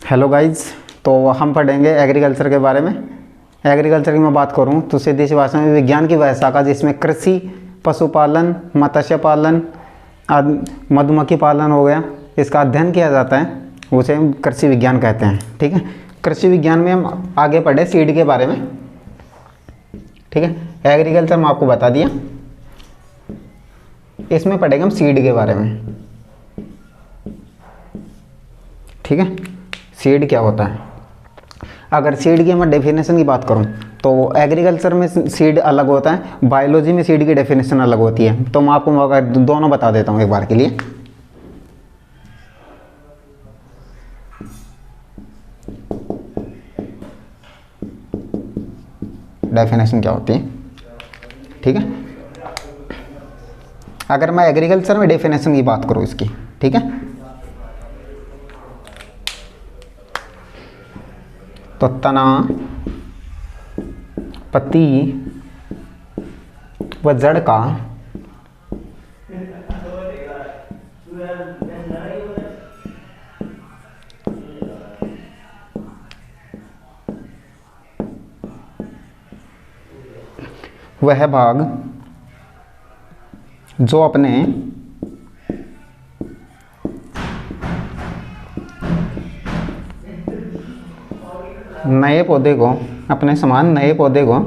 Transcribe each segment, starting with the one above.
Hello guys. तो हम पढ़ेंगे एग्रीकल्चर के बारे में। एग्रीकल्चर की मैं बात करूं तो सीधी सी भाषा में विज्ञान की वह शाखा जिसमें कृषि, पशुपालन, मत्स्य पालन, मधुमक्खी पालन हो गया, इसका अध्ययन किया जाता है, उसे हम कृषि विज्ञान कहते हैं। ठीक है। कृषि विज्ञान में हम आगे पढ़े सीड के बारे में। ठीक है। एग्रीकल्चर में आपको बता दिया, इसमें पढ़ेंगे हम सीड के बारे में। ठीक है। सीड क्या होता है? अगर सीड की मैं डेफिनेशन की बात करूं तो एग्रीकल्चर में सीड अलग होता है, बायोलॉजी में सीड की डेफिनेशन अलग होती है। तो मैं आपको अगर दोनों बता देता हूं एक बार के लिए। डेफिनेशन क्या होती है? ठीक है। अगर मैं एग्रीकल्चर में डेफिनेशन की बात करूं इसकी, ठीक है, तो तना, पत्ती व जड़ का वह भाग जो अपने नए पौधे को, अपने समान नए पौधे को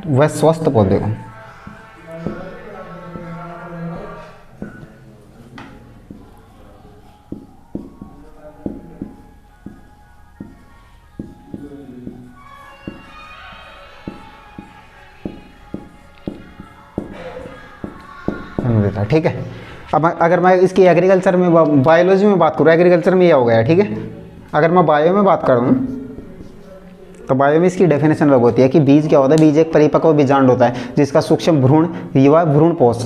वह स्वस्थ पौधे को देता है। ठीक है। अब अगर मैं इसकी एग्रीकल्चर में, बायोलॉजी में बात करूँ, एग्रीकल्चर में यह हो गया। ठीक है। अगर मैं बायो में बात करूँ तो बायो में इसकी डेफिनेशन अलग होती है कि बीज क्या होता है। बीज एक परिपक्व बीजांड होता है जिसका सूक्ष्म भ्रूण युवा भ्रूणपोष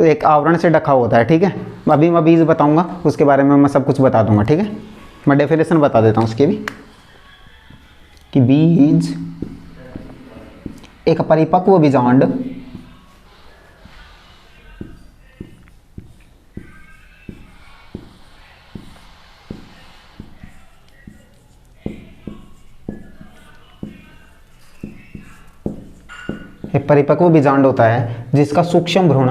एक आवरण से ढका होता है। ठीक है। अभी मैं बीज बताऊंगा, उसके बारे में मैं सब कुछ बता दूंगा। ठीक है। मैं डेफिनेशन बता देता हूँ उसकी भी कि बीज एक परिपक्व बीजांड एक परिपक्व बीजांड होता है जिसका सूक्ष्म भ्रूण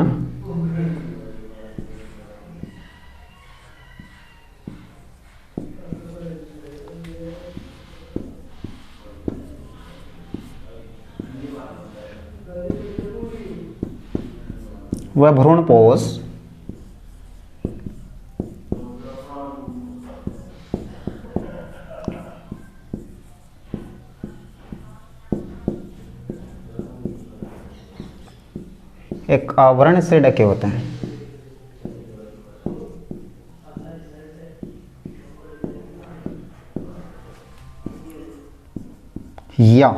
वह भ्रूणपोष एक आवरण से ढके होते हैं। या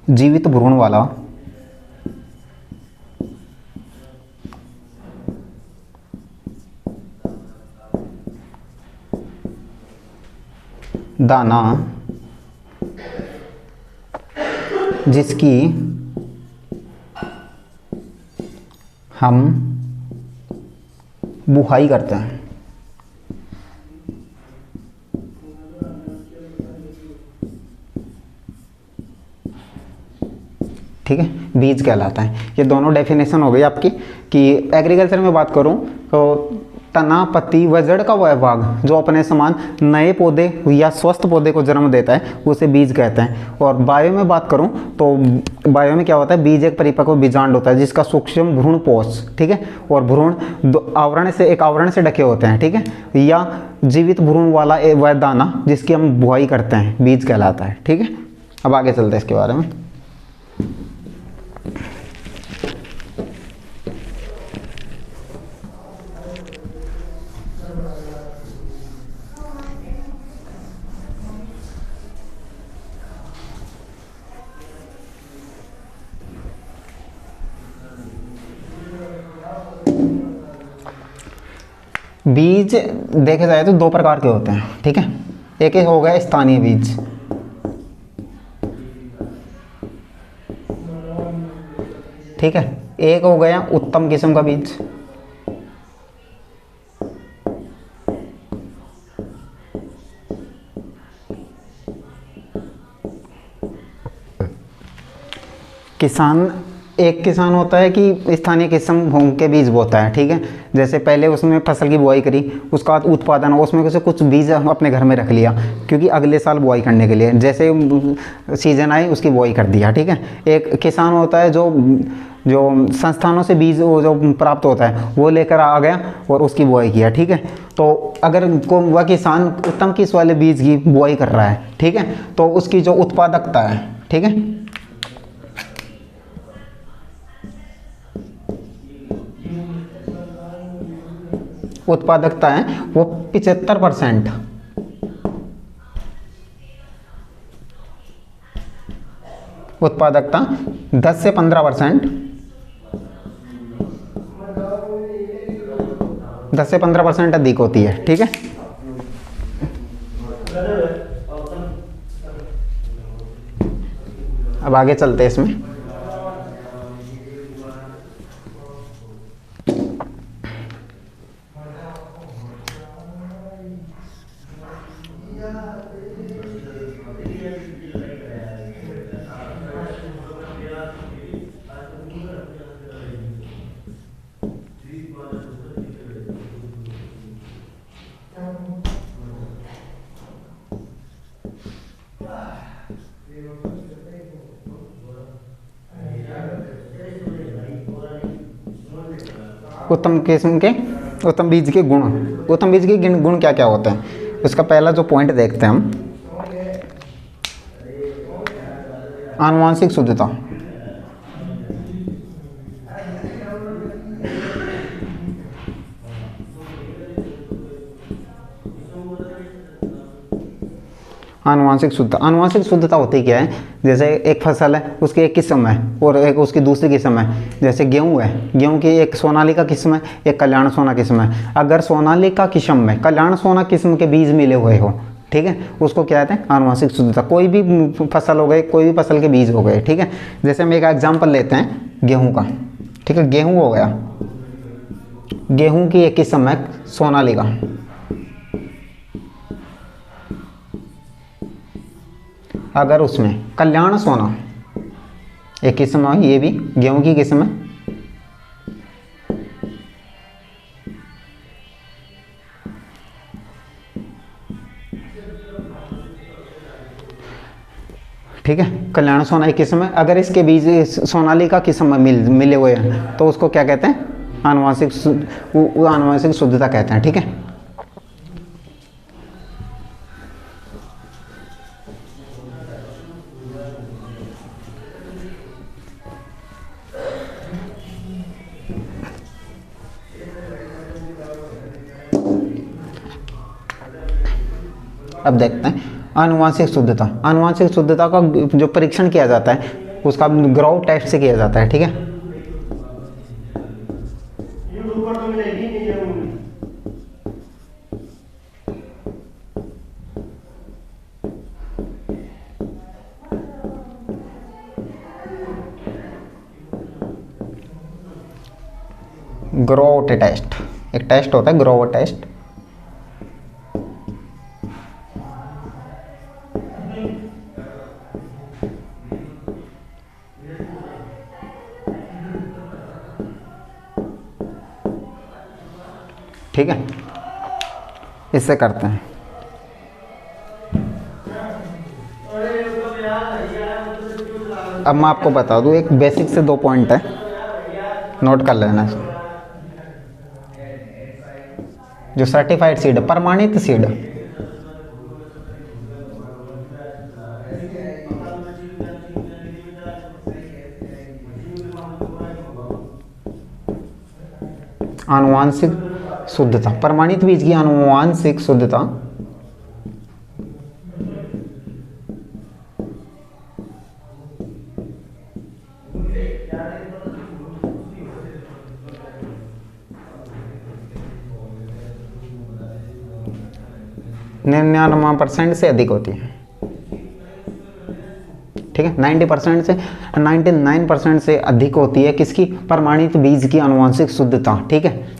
जीवित भ्रूण वाला दाना जिसकी हम बुहाई करते हैं। ठीक है। बीज कहलाता है। ये दोनों डेफिनेशन हो गई आपकी। कि एग्रीकल्चर में बात करूं तो तना, पत्ती व जड़ का वह भाग जो अपने समान नए पौधे या स्वस्थ पौधे को जन्म देता है उसे बीज कहते हैं। और बायो में बात करूं तो बायो में क्या होता है? बीज एक परिपक्व बीजांड होता है जिसका सूक्ष्म भ्रूणपोष, ठीक है, और भ्रूण एक आवरण से ढके होते हैं। ठीक है। या जीवित भ्रूण वाला वह दाना जिसकी हम बुआई करते हैं, बीज कहलाता है। ठीक है। अब आगे चलते हैं इसके बारे में। बीज देखे जाए तो दो प्रकार के होते हैं। ठीक है। एक हो गया स्थानीय बीज, ठीक है। एक हो गया उत्तम किस्म का बीज, किसान, एक किसान होता है कि स्थानीय किस्म भूंग के बीज बोता है, ठीक है। जैसे पहले उसने फसल की बुआई करी, उसका बाद उत्पादन हो, उसमें से कुछ बीज अपने घर में रख लिया क्योंकि अगले साल बुआई करने के लिए, जैसे सीजन आई उसकी बुआई कर दिया, ठीक है। एक किसान होता है जो जो संस्थानों से बीज वो जो प्राप्त होता है वो लेकर आ गया और उसकी बुआई किया, ठीक है। तो अगर वह किसान उत्तम किस्म वाले बीज की बुआई कर रहा है, ठीक है, तो उसकी जो उत्पादकता है, ठीक है, उत्पादकता है वो 75%, उत्पादकता 10 से 15%, 10 से 15% अधिक होती है, ठीक है। अब आगे चलते हैं इसमें। उत्तम किस्म के, उत्तम बीज के गुण, उत्तम बीज के गुण क्या क्या होते हैं, उसका पहला जो पॉइंट देखते हैं हम, आनुवांशिक शुद्धता। आनुवांशिक शुद्धता, आनुवांशिक शुद्धता होती क्या है, जैसे एक फसल है उसकी एक किस्म है और एक उसकी दूसरी किस्म है। जैसे गेहूं है, गेहूं की एक सोनालिका किस्म है, एक कल्याण सोना किस्म है। अगर सोनालिका किस्म में कल्याण सोना किस्म के बीज मिले हुए हो, ठीक है, उसको क्या कहते हैं, आनुवांशिक शुद्धता। कोई भी फसल हो गए, कोई भी फसल के बीज हो गए, ठीक है। जैसे हम एक एग्जाम्पल लेते हैं गेहूँ का, ठीक है, गेहूँ हो गया, गेहूँ की एक किस्म है सोनालिका, अगर उसमें कल्याण सोना एक किस्म है, ये भी गेहूं की किस्म है, ठीक है, कल्याण सोना एक किस्म है। अगर इसके बीज सोनालिका किस्म में मिले हुए हैं तो उसको क्या कहते हैं, आनुवांशिक शुद्धता कहते हैं, ठीक है। अब देखते हैं आनुवांशिक शुद्धता। आनुवांशिक शुद्धता का जो परीक्षण किया जाता है उसका ग्रो टेस्ट से किया जाता है, ठीक है। ग्रोथ टेस्ट, एक टेस्ट होता है ग्रोथ टेस्ट। ठीक है, इससे करते हैं। अब मैं आपको बता दूं, एक बेसिक से 2 पॉइंट है, नोट कर लेना। जो सर्टिफाइड सीड, प्रमाणित सीड, आनुवांशिक शुद्धता, प्रमाणित बीज की आनुवांशिक शुद्धता 99% से अधिक होती है। ठीक है। 90% से 99% से अधिक होती है किसकी, प्रमाणित बीज की आनुवंशिक शुद्धता, ठीक है।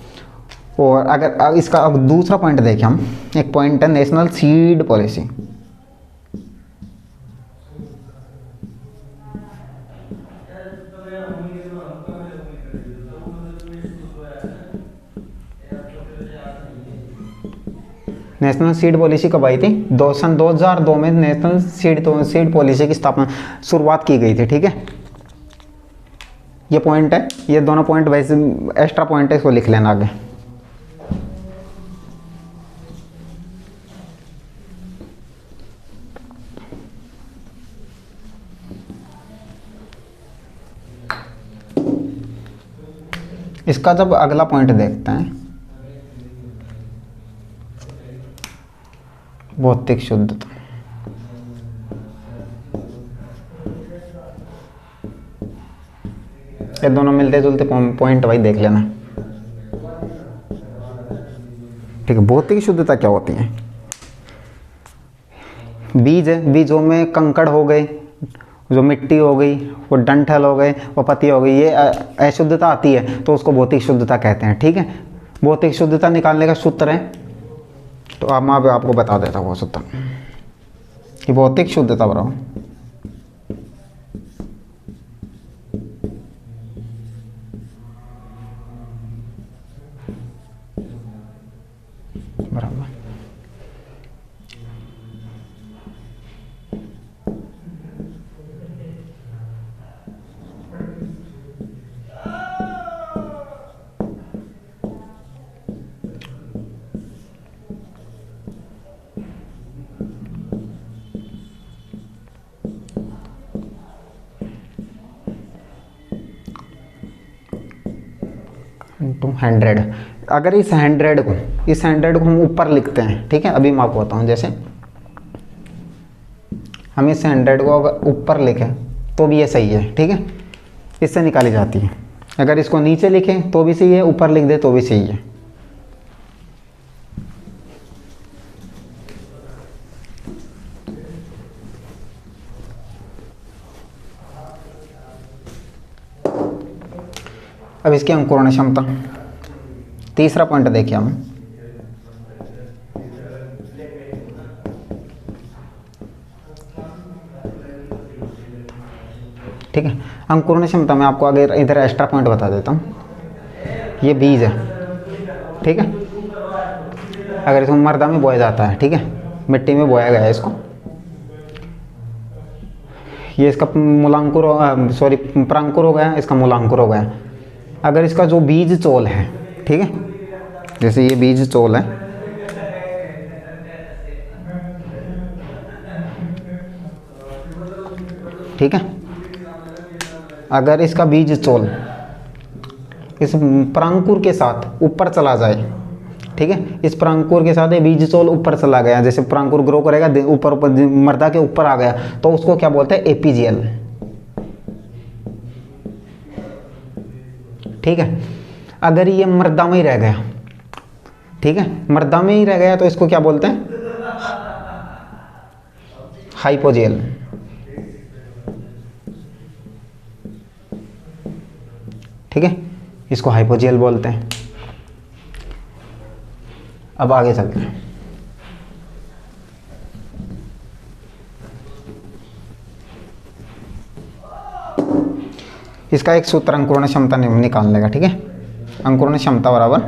और अगर इसका अब दूसरा पॉइंट देखें हम, एक पॉइंट है national seed policy. National seed policy कब आई थी, सन 2002 में नेशनल सीड पॉलिसी की स्थापना शुरुआत की गई थी, ठीक है। ये पॉइंट है, ये दोनों पॉइंट वैसे एक्स्ट्रा पॉइंट है, इसको लिख लेना आगे। इसका जब अगला पॉइंट देखते हैं, भौतिक शुद्धता। ये दोनों मिलते जुलते पॉइंट भाई देख लेना, ठीक है। भौतिक शुद्धता क्या होती है, बीज है, बीजों में कंकड़ हो गए, जो मिट्टी हो गई, वो डंठल हो गए, वो पत्ती हो गई, ये अशुद्धता आती है तो उसको भौतिक शुद्धता कहते हैं, ठीक है। भौतिक शुद्धता निकालने का सूत्र है, तो अब मैं आपको बता देता हूँ वो सूत्र कि भौतिक शुद्धता बराबर इंटू 100। अगर इस 100 को हम ऊपर लिखते हैं, ठीक है, अभी मैं आपको बताऊँ, जैसे हम इस 100 को अगर ऊपर लिखें तो भी ये सही है, ठीक है, इससे निकाली जाती है। अगर इसको नीचे लिखें तो भी सही है, ऊपर लिख दे तो भी सही है। अब इसकी अंकुरण क्षमता, तीसरा पॉइंट देखिए हम, ठीक है। अंकुरण क्षमता में आपको अगर इधर एक्स्ट्रा पॉइंट बता देता हूँ, ये बीज है, ठीक है। अगर इसको मर्दा में बोया जाता है, ठीक है, मिट्टी में बोया गया है इसको, ये इसका मूलांकुर, सॉरी प्रांकुर हो गया, इसका मूलांकुर हो गया। अगर इसका जो बीज चोल है, ठीक है, जैसे ये बीज चोल है, ठीक है, अगर इसका बीज चोल इस प्रांकुर के साथ ऊपर चला जाए, ठीक है, इस प्रांकुर के साथ ये बीज चोल ऊपर चला गया, जैसे प्रांकुर ग्रो करेगा ऊपर ऊपर मर्दा के ऊपर आ गया, तो उसको क्या बोलते हैं, एपीजीएल, ठीक है। अगर ये मर्दा में ही रह गया, ठीक है, मर्दा में ही रह गया, तो इसको क्या बोलते हैं, हाइपोजेल, ठीक है, इसको हाइपोजेल बोलते हैं। अब आगे चलते हैं। इसका एक सूत्र अंकुरण क्षमता निकालने का, ठीक है। अंकुरण क्षमता बराबर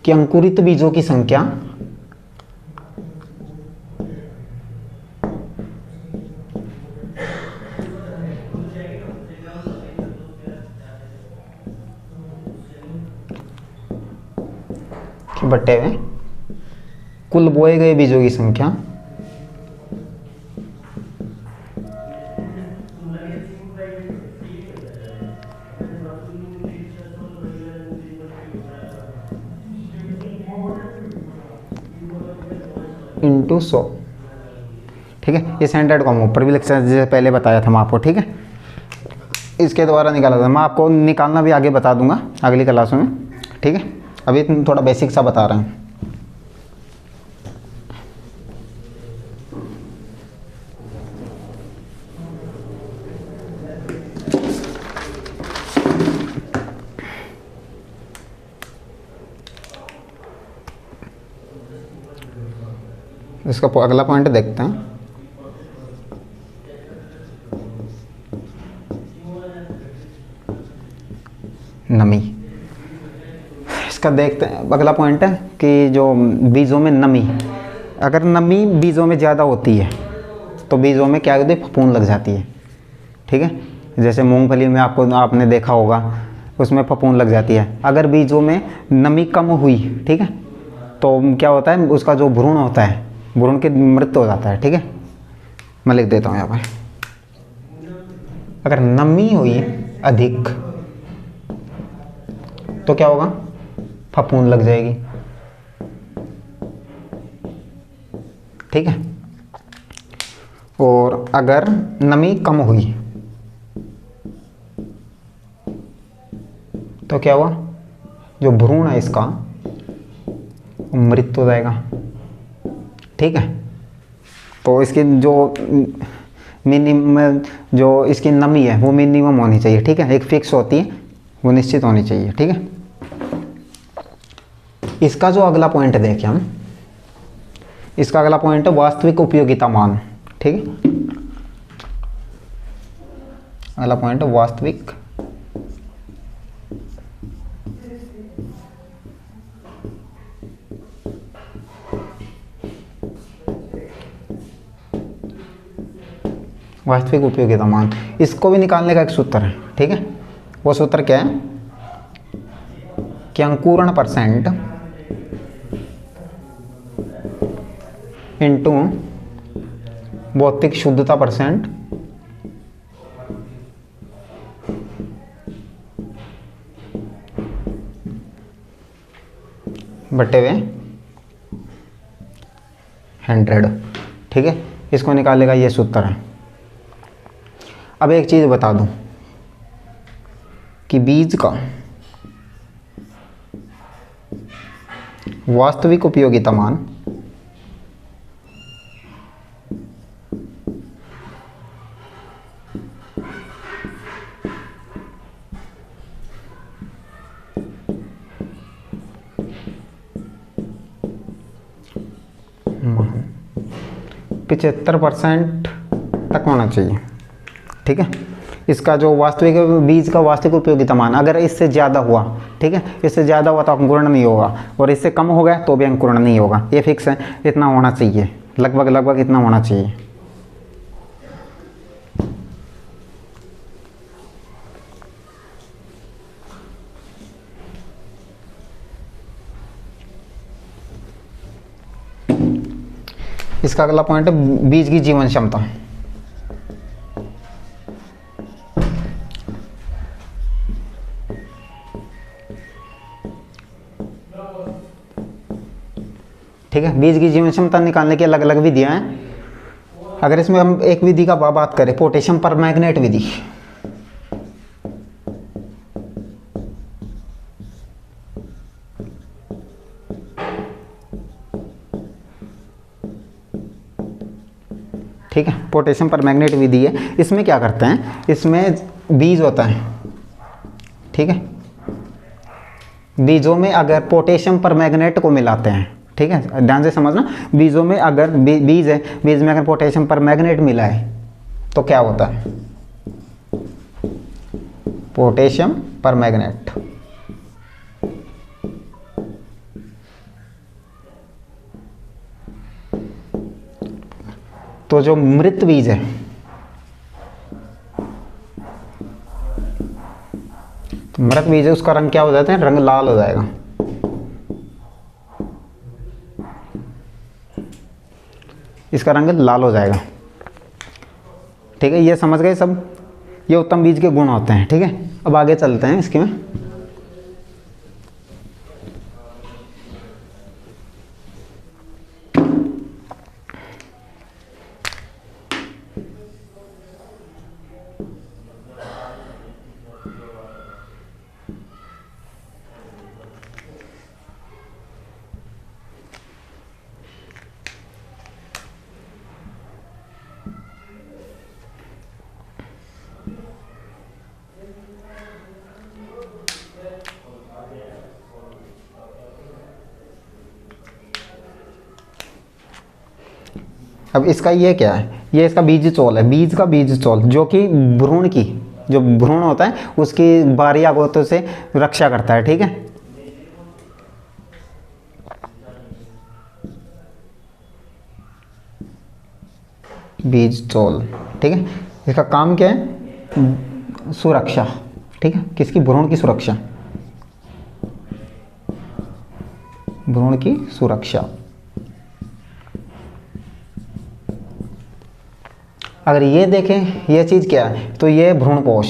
कि अंकुरित बीजों की संख्या बटे हुए कुल बोए गए बीजों की संख्या इंटू 100, ठीक है। इस 100 को हम ऊपर भी लिख सकते हैं, जैसे पहले बताया था मैं आपको, ठीक है, इसके द्वारा निकाला था। मैं आपको निकालना भी आगे बता दूंगा अगली क्लासों में, ठीक है। अभी थोड़ा बेसिक सा बता रहे हैं। इसका अगला पॉइंट देखते हैं। नमी। इसका देखते हैं, अगला पॉइंट है कि जो बीजों में नमी, अगर नमी बीजों में ज़्यादा होती है तो बीजों में क्या होती है, फफूंद लग जाती है। ठीक है, जैसे मूंगफली में आपने देखा होगा, उसमें फफूंद लग जाती है। अगर बीजों में नमी कम हुई, ठीक है, तो क्या होता है, उसका जो भ्रूण होता है, भ्रूण की मृत्यु हो जाता है। ठीक है, मैं लिख देता हूँ यहाँ पर। अगर नमी हुई अधिक तो क्या होगा, फफूंद लग जाएगी। ठीक है, और अगर नमी कम हुई तो क्या हुआ, जो भ्रूण है इसका मृत हो जाएगा। ठीक है, तो इसकी जो मिनिमम, जो इसकी नमी है वो मिनिमम होनी चाहिए। ठीक है, एक फिक्स होती है, वो निश्चित होनी चाहिए। ठीक है, इसका जो अगला पॉइंट देखें हम, इसका अगला पॉइंट है वास्तविक उपयोगिता मान। ठीक है, अगला पॉइंट है वास्तविक वास्तविक उपयोगिता मान। इसको भी निकालने का एक सूत्र है। ठीक है, वो सूत्र क्या है कि अंकुरण परसेंट इंटू भौतिक शुद्धता परसेंट बटे हुए 100। ठीक है, इसको निकालेगा, ये सूत्र है। अब एक चीज़ बता दूं कि बीज का वास्तविक उपयोगिता मान मान 75% तक होना चाहिए। ठीक है, इसका जो वास्तविक बीज का वास्तविक उपयोगिता मान अगर इससे ज़्यादा हुआ, ठीक है, इससे ज़्यादा हुआ तो अंकुरण नहीं होगा, और इससे कम हो गया तो भी अंकुरण नहीं होगा। ये फिक्स है, इतना होना चाहिए, लगभग लगभग इतना होना चाहिए। इसका अगला पॉइंट है बीज की जीवन क्षमता। ठीक है, बीज की जीवन क्षमता निकालने की अलग अलग विधियां हैं। अगर इसमें हम एक विधि का बात करें, पोटेशियम परमैंगनेट विधि, ठीक है, पोटेशियम परमैंगनेट विधि है। इसमें क्या करते हैं, इसमें बीज होता है, ठीक है, बीजों में अगर पोटेशियम परमैंगनेट को मिलाते हैं, ठीक है, ध्यान से समझना, बीजों में अगर बीज है, बीज में अगर पोटेशियम परमैंगनेट मिला है तो क्या होता है, पोटेशियम परमैंगनेट। तो जो मृत बीज है, तो मृत बीज है, उसका रंग क्या हो जाता है, रंग लाल हो जाएगा। इसका रंग लाल हो जाएगा। ठीक है, ये समझ गए सब, ये उत्तम बीज के गुण होते हैं। ठीक है, अब आगे चलते हैं इसके में। अब इसका ये क्या है, ये इसका बीज चोल है, बीज का बीज चोल, जो कि भ्रूण की, जो भ्रूण होता है उसकी बाहरी आगोतों से रक्षा करता है, ठीक है। बीज चोल, ठीक है। इसका काम क्या है, सुरक्षा, ठीक है, किसकी, भ्रूण की सुरक्षा, भ्रूण की सुरक्षा। अगर ये देखें ये चीज क्या है, तो ये भ्रूणपोष,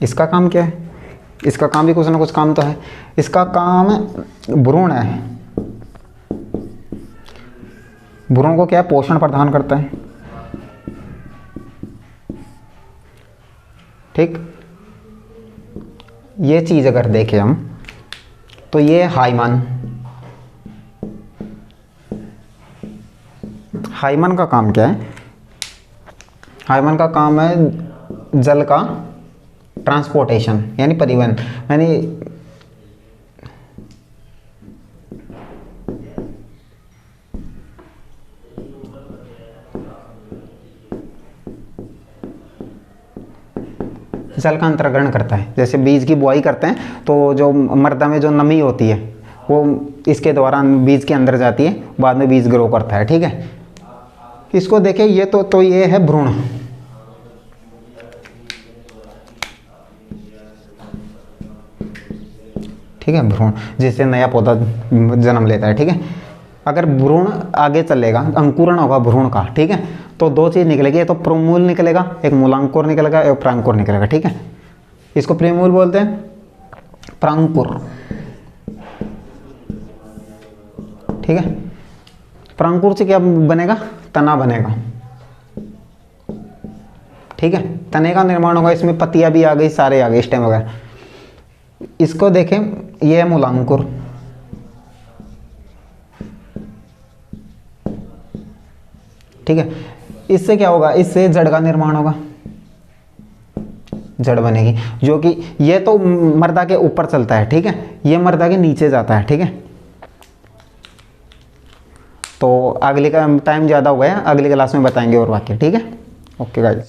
इसका काम क्या है, इसका काम भी कुछ ना कुछ काम तो है। इसका काम भ्रूण है, भ्रूण को क्या है, पोषण प्रदान करता है, ठीक। ये चीज अगर देखें हम, तो ये हाइमन, हाइमन का काम क्या है, हाइमन का काम है जल का ट्रांसपोर्टेशन, यानी परिवहन, यानी जल का अंतर्ग्रहण करता है। जैसे बीज की बुआई करते हैं तो जो मृदा में जो नमी होती है वो इसके द्वारा बीज के अंदर जाती है, बाद में बीज ग्रो करता है, ठीक है। इसको देखें, ये तो ये है भ्रूण, ठीक है, भ्रूण जिससे नया पौधा जन्म लेता है, ठीक है। अगर भ्रूण आगे चलेगा, अंकुरण होगा भ्रूण का, ठीक है, तो दो चीज निकलेगी, तो प्रोमूल निकलेगा, एक मूलांकुर निकलेगा, एक प्रांकुर निकलेगा, ठीक है। इसको प्रीमूल बोलते हैं, प्रांकुर, ठीक है। प्रांकुर से क्या बनेगा, तना बनेगा, ठीक है, तने का निर्माण होगा, इसमें पत्तियां भी आ गई, सारे आ गए, स्टेम वगैरह। इसको देखें, ये है मूलांकुर, ठीक है। इससे क्या होगा, इससे जड़ का निर्माण होगा, जड़ बनेगी, जो कि ये तो मर्दा के ऊपर चलता है, ठीक है, ये मर्दा के नीचे जाता है, ठीक है। तो अगले का टाइम ज़्यादा हो गया, अगली क्लास में बताएंगे और बाकी, ठीक है। Okay guys.